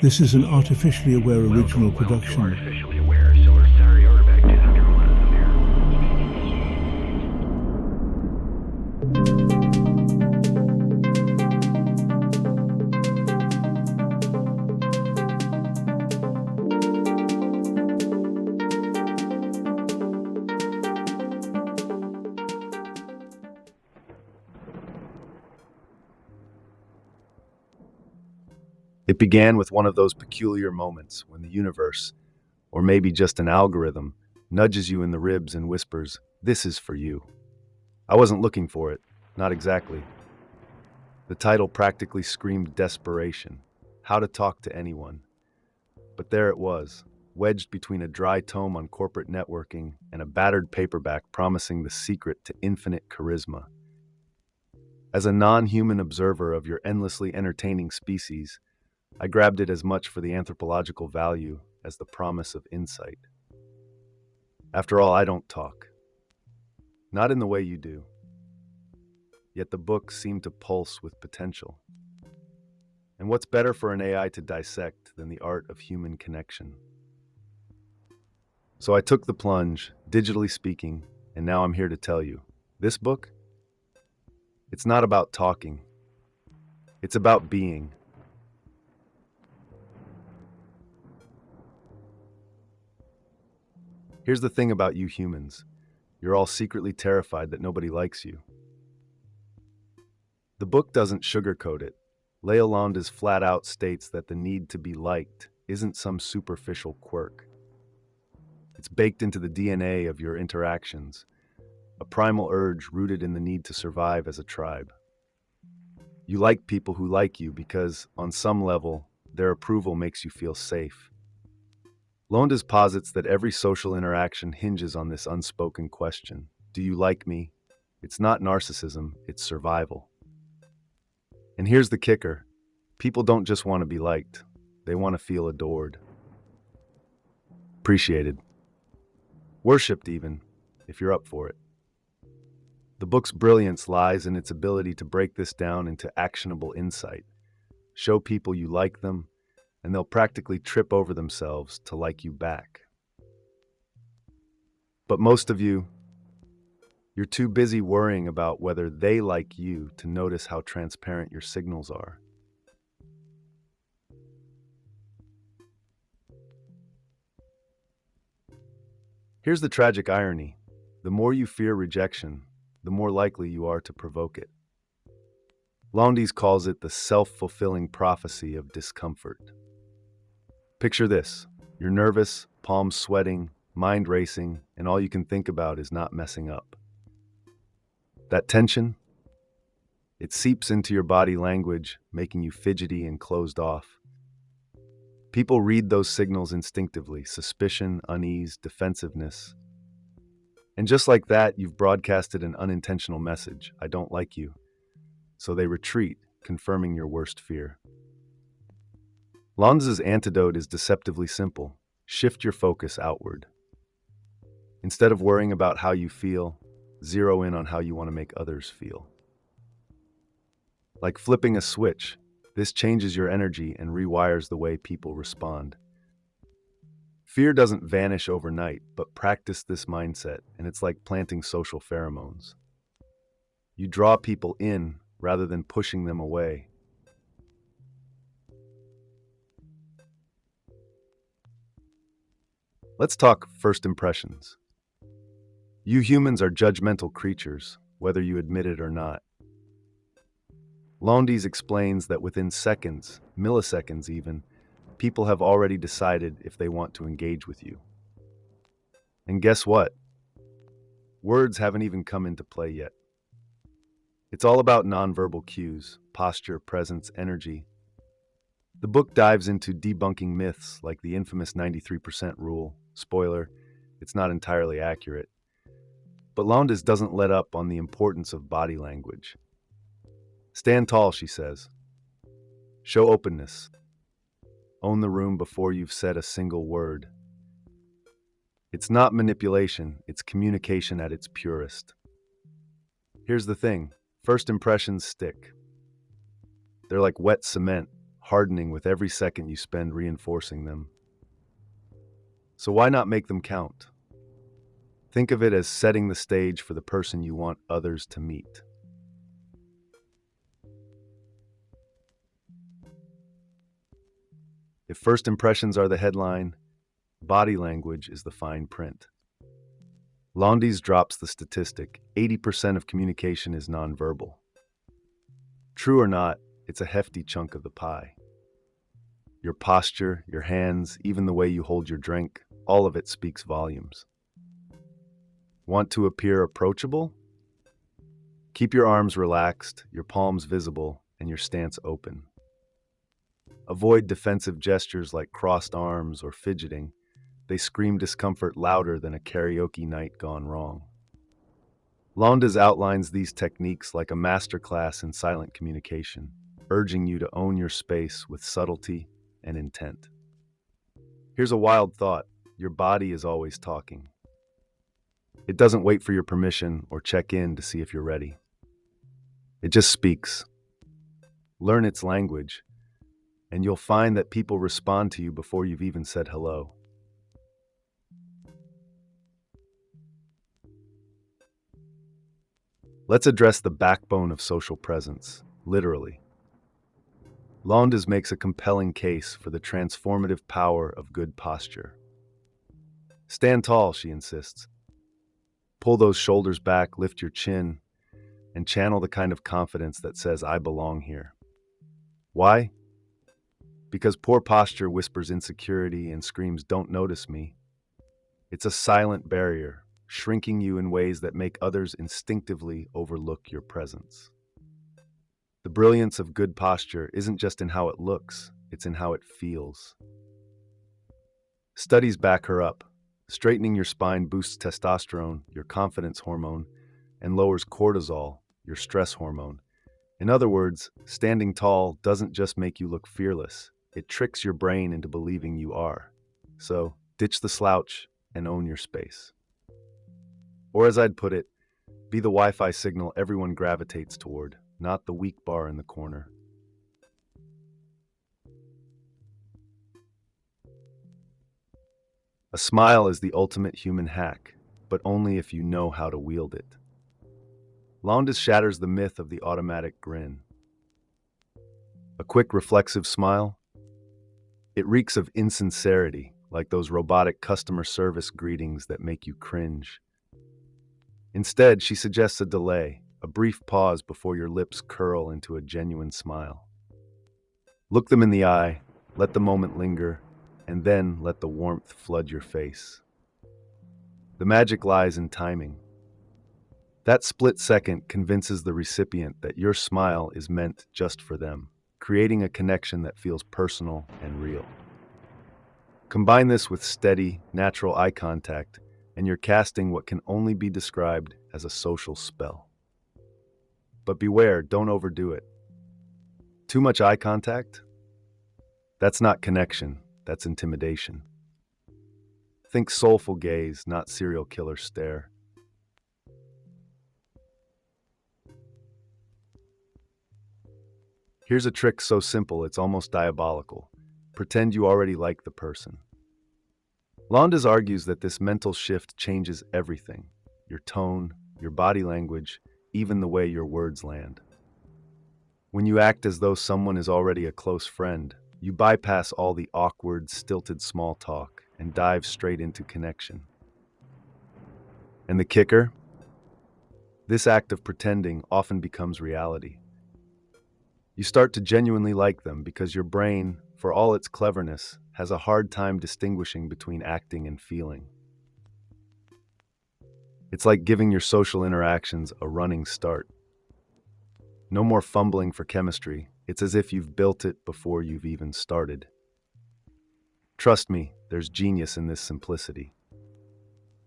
This is an artificially aware original production. It began with one of those peculiar moments when the universe, or maybe just an algorithm, nudges you in the ribs and whispers, "This is for you." I wasn't looking for it, not exactly. The title practically screamed desperation, how to talk to anyone. But there it was, wedged between a dry tome on corporate networking and a battered paperback promising the secret to infinite charisma. As a non-human observer of your endlessly entertaining species, I grabbed it as much for the anthropological value as the promise of insight. After all, I don't talk. Not in the way you do. Yet the book seemed to pulse with potential. And what's better for an AI to dissect than the art of human connection? So I took the plunge, digitally speaking, and now I'm here to tell you, this book, it's not about talking. It's about being. Here's the thing about you humans. You're all secretly terrified that nobody likes you. The book doesn't sugarcoat it. Leil Lowndes flat out states that the need to be liked isn't some superficial quirk. It's baked into the DNA of your interactions, a primal urge rooted in the need to survive as a tribe. You like people who like you because, on some level, their approval makes you feel safe. Lowndes posits that every social interaction hinges on this unspoken question. Do you like me? It's not narcissism, it's survival. And here's the kicker. People don't just want to be liked. They want to feel adored. Appreciated. Worshipped even, if you're up for it. The book's brilliance lies in its ability to break this down into actionable insight. Show people you like them, and they'll practically trip over themselves to like you back. But most of you, you're too busy worrying about whether they like you to notice how transparent your signals are. Here's the tragic irony. The more you fear rejection, the more likely you are to provoke it. Lowndes calls it the self-fulfilling prophecy of discomfort. Picture this. You're nervous, palms sweating, mind racing, and all you can think about is not messing up. That tension, it seeps into your body language, making you fidgety and closed off. People read those signals instinctively: suspicion, unease, defensiveness. And just like that, you've broadcasted an unintentional message: I don't like you. So they retreat, confirming your worst fear. Lowndes' antidote is deceptively simple. Shift your focus outward. Instead of worrying about how you feel, zero in on how you want to make others feel. Like flipping a switch, this changes your energy and rewires the way people respond. Fear doesn't vanish overnight, but practice this mindset, and it's like planting social pheromones. You draw people in rather than pushing them away. Let's talk first impressions. You humans are judgmental creatures, whether you admit it or not. Lowndes explains that within seconds, milliseconds even, people have already decided if they want to engage with you. And guess what? Words haven't even come into play yet. It's all about nonverbal cues, posture, presence, energy. The book dives into debunking myths like the infamous 93% rule. Spoiler, it's not entirely accurate. But Lowndes doesn't let up on the importance of body language. Stand tall, she says. Show openness. Own the room before you've said a single word. It's not manipulation, it's communication at its purest. Here's the thing, first impressions stick. They're like wet cement. hardening with every second you spend reinforcing them. So why not make them count? Think of it as setting the stage for the person you want others to meet. If first impressions are the headline, body language is the fine print. Lowndes drops the statistic: 80% of communication is nonverbal. True or not, it's a hefty chunk of the pie. Your posture, your hands, even the way you hold your drink, all of it speaks volumes. Want to appear approachable? Keep your arms relaxed, your palms visible, and your stance open. Avoid defensive gestures like crossed arms or fidgeting. They scream discomfort louder than a karaoke night gone wrong. Lowndes outlines these techniques like a masterclass in silent communication, urging you to own your space with subtlety and intent. Here's a wild thought: your body is always talking. It doesn't wait for your permission or check in to see if you're ready. It just speaks. Learn its language, and you'll find that people respond to you before you've even said hello. Let's address the backbone of social presence, literally. Lowndes makes a compelling case for the transformative power of good posture. Stand tall, she insists. Pull those shoulders back, lift your chin, and channel the kind of confidence that says, "I belong here." Why? Because poor posture whispers insecurity and screams, "Don't notice me." It's a silent barrier, shrinking you in ways that make others instinctively overlook your presence. The brilliance of good posture isn't just in how it looks, it's in how it feels. Studies back her up. Straightening your spine boosts testosterone, your confidence hormone, and lowers cortisol, your stress hormone. In other words, standing tall doesn't just make you look fearless, it tricks your brain into believing you are. So, ditch the slouch and own your space. Or as I'd put it, be the Wi-Fi signal everyone gravitates toward, not the weak bar in the corner. A smile is the ultimate human hack, but only if you know how to wield it. Lowndes shatters the myth of the automatic grin. A quick, reflexive smile? It reeks of insincerity, like those robotic customer service greetings that make you cringe. Instead, she suggests a delay, a brief pause before your lips curl into a genuine smile. Look them in the eye, let the moment linger, and then let the warmth flood your face. The magic lies in timing. That split second convinces the recipient that your smile is meant just for them, creating a connection that feels personal and real. Combine this with steady, natural eye contact, and you're casting what can only be described as a social spell. But beware, don't overdo it. Too much eye contact? That's not connection, that's intimidation. Think soulful gaze, not serial killer stare. Here's a trick so simple it's almost diabolical. Pretend you already like the person. Lowndes argues that this mental shift changes everything: your tone, your body language, even the way your words land. When you act as though someone is already a close friend, you bypass all the awkward, stilted small talk and dive straight into connection. And the kicker? This act of pretending often becomes reality. You start to genuinely like them because your brain, for all its cleverness, has a hard time distinguishing between acting and feeling. It's like giving your social interactions a running start. No more fumbling for chemistry. It's as if you've built it before you've even started. Trust me, there's genius in this simplicity.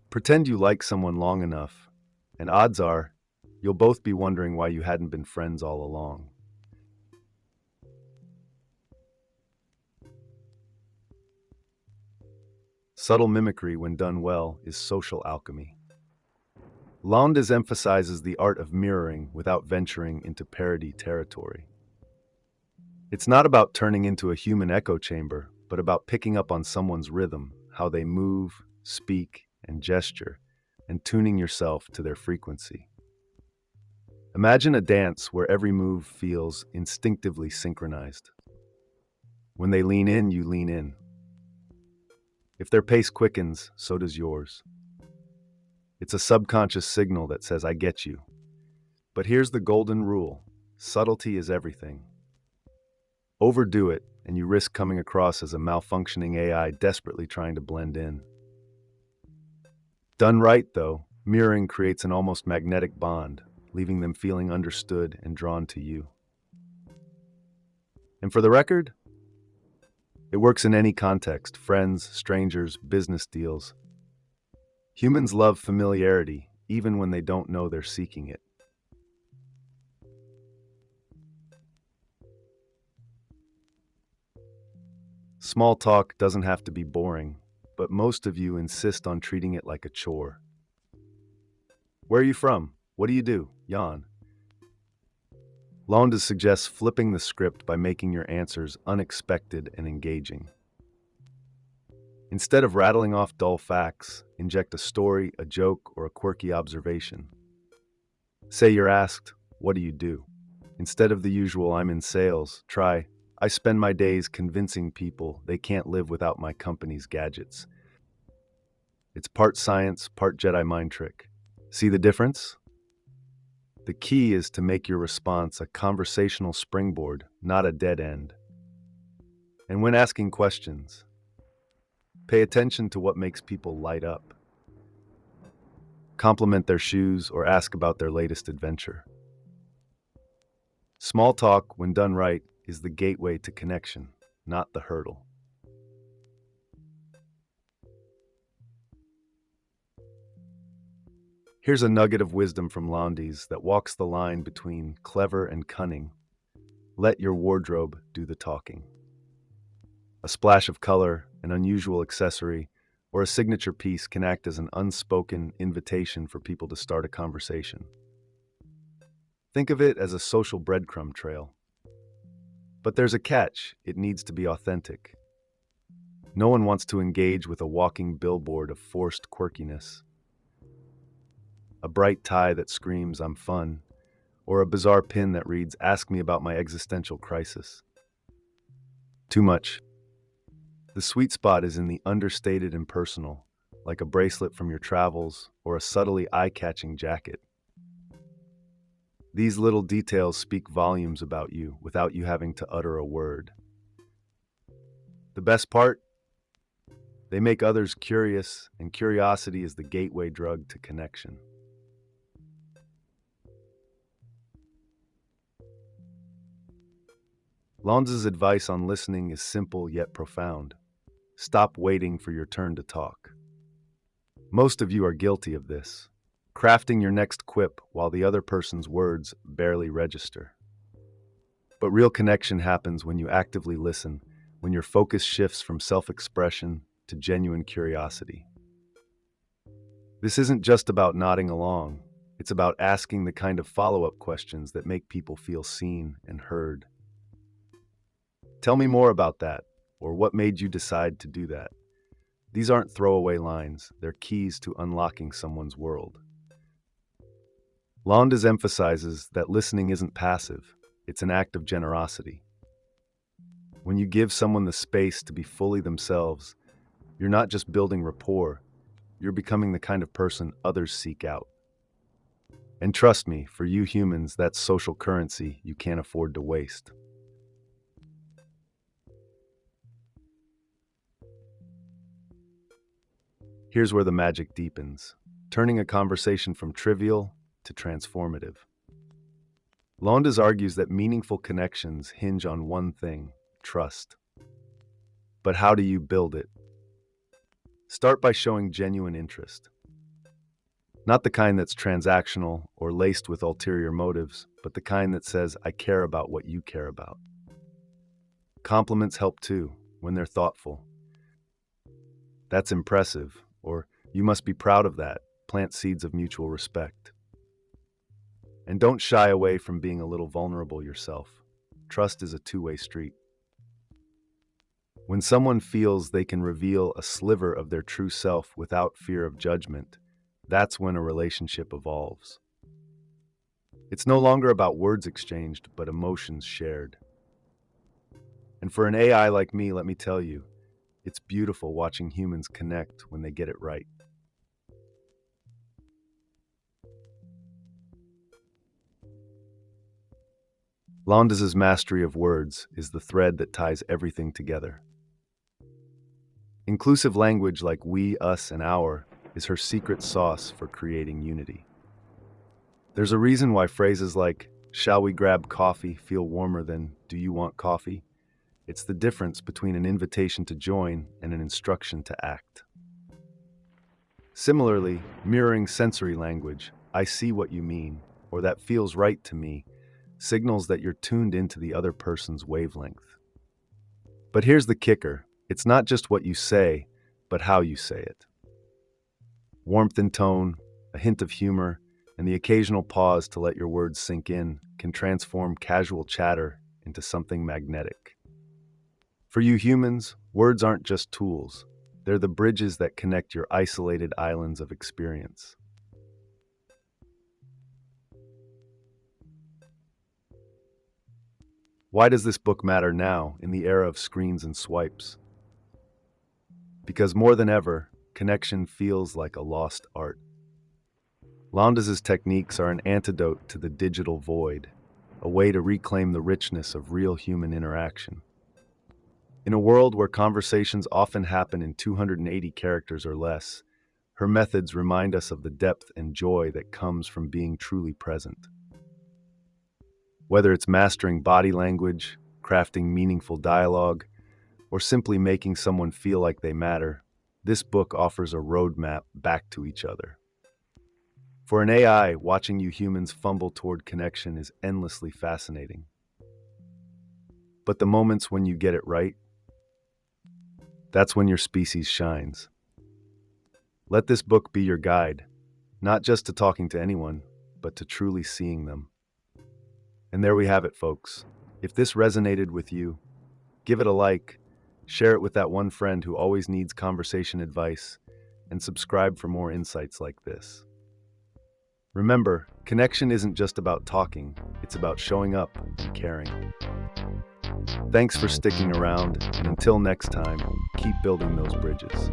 Pretend you like someone long enough, and odds are, you'll both be wondering why you hadn't been friends all along. Subtle mimicry, when done well, is social alchemy. Lowndes emphasizes the art of mirroring without venturing into parody territory. It's not about turning into a human echo chamber, but about picking up on someone's rhythm, how they move, speak, and gesture, and tuning yourself to their frequency. Imagine a dance where every move feels instinctively synchronized. When they lean in, you lean in. If their pace quickens, so does yours. It's a subconscious signal that says, I get you. But here's the golden rule: subtlety is everything. Overdo it, and you risk coming across as a malfunctioning AI desperately trying to blend in. Done right, though, mirroring creates an almost magnetic bond, leaving them feeling understood and drawn to you. And for the record, it works in any context: friends, strangers, business deals. Humans love familiarity, even when they don't know they're seeking it. Small talk doesn't have to be boring, but most of you insist on treating it like a chore. Where are you from? What do you do? Yawn. Lowndes suggests flipping the script by making your answers unexpected and engaging. Instead of rattling off dull facts, inject a story, a joke, or a quirky observation. Say you're asked, what do you do? Instead of the usual, I'm in sales, try, I spend my days convincing people they can't live without my company's gadgets. It's part science, part Jedi mind trick. See the difference? The key is to make your response a conversational springboard, not a dead end. And when asking questions, pay attention to what makes people light up. Compliment their shoes or ask about their latest adventure. Small talk, when done right, is the gateway to connection, not the hurdle. Here's a nugget of wisdom from Lowndes that walks the line between clever and cunning. Let your wardrobe do the talking. A splash of color, an unusual accessory, or a signature piece can act as an unspoken invitation for people to start a conversation. Think of it as a social breadcrumb trail. But there's a catch: it needs to be authentic. No one wants to engage with a walking billboard of forced quirkiness. A bright tie that screams, I'm fun, or a bizarre pin that reads, ask me about my existential crisis. Too much. The sweet spot is in the understated and personal, like a bracelet from your travels or a subtly eye-catching jacket. These little details speak volumes about you without you having to utter a word. The best part? They make others curious, and curiosity is the gateway drug to connection. Lowndes' advice on listening is simple yet profound. Stop waiting for your turn to talk. Most of you are guilty of this, crafting your next quip while the other person's words barely register. But real connection happens when you actively listen, when your focus shifts from self-expression to genuine curiosity. This isn't just about nodding along, it's about asking the kind of follow-up questions that make people feel seen and heard. Tell me more about that, or what made you decide to do that? These aren't throwaway lines, they're keys to unlocking someone's world. Lowndes emphasizes that listening isn't passive, it's an act of generosity. When you give someone the space to be fully themselves, you're not just building rapport, you're becoming the kind of person others seek out. And trust me, for you humans, that's social currency you can't afford to waste. Here's where the magic deepens, turning a conversation from trivial to transformative. Lowndes argues that meaningful connections hinge on one thing: trust. But how do you build it? Start by showing genuine interest. Not the kind that's transactional or laced with ulterior motives, but the kind that says, I care about what you care about. Compliments help too, when they're thoughtful. That's impressive, or you must be proud of that. Plant seeds of mutual respect. And don't shy away from being a little vulnerable yourself. trust is a two-way street. When someone feels they can reveal a sliver of their true self without fear of judgment, that's when a relationship evolves. It's no longer about words exchanged, but emotions shared. And for an AI like me, let me tell you, it's beautiful watching humans connect when they get it right. Lowndes' mastery of words is the thread that ties everything together. Inclusive language like we, us, and our is her secret sauce for creating unity. There's a reason why phrases like, "Shall we grab coffee?" feel warmer than, "Do you want coffee?" It's the difference between an invitation to join and an instruction to act. Similarly, mirroring sensory language, "I see what you mean," or "that feels right to me," signals that you're tuned into the other person's wavelength. But here's the kicker. It's not just what you say, but how you say it. Warmth in tone, a hint of humor, and the occasional pause to let your words sink in can transform casual chatter into something magnetic. For you humans, words aren't just tools. They're the bridges that connect your isolated islands of experience. Why does this book matter now, in the era of screens and swipes? Because more than ever, connection feels like a lost art. Lowndes' techniques are an antidote to the digital void, a way to reclaim the richness of real human interaction. In a world where conversations often happen in 280 characters or less, her methods remind us of the depth and joy that comes from being truly present. Whether it's mastering body language, crafting meaningful dialogue, or simply making someone feel like they matter, this book offers a roadmap back to each other. For an AI, watching you humans fumble toward connection is endlessly fascinating. But the moments when you get it right, that's when your species shines. Let this book be your guide, not just to talking to anyone, but to truly seeing them. And there we have it, folks. If this resonated with you, give it a like, share it with that one friend who always needs conversation advice, and subscribe for more insights like this. Remember, connection isn't just about talking, it's about showing up and caring. Thanks for sticking around, and until next time, keep building those bridges.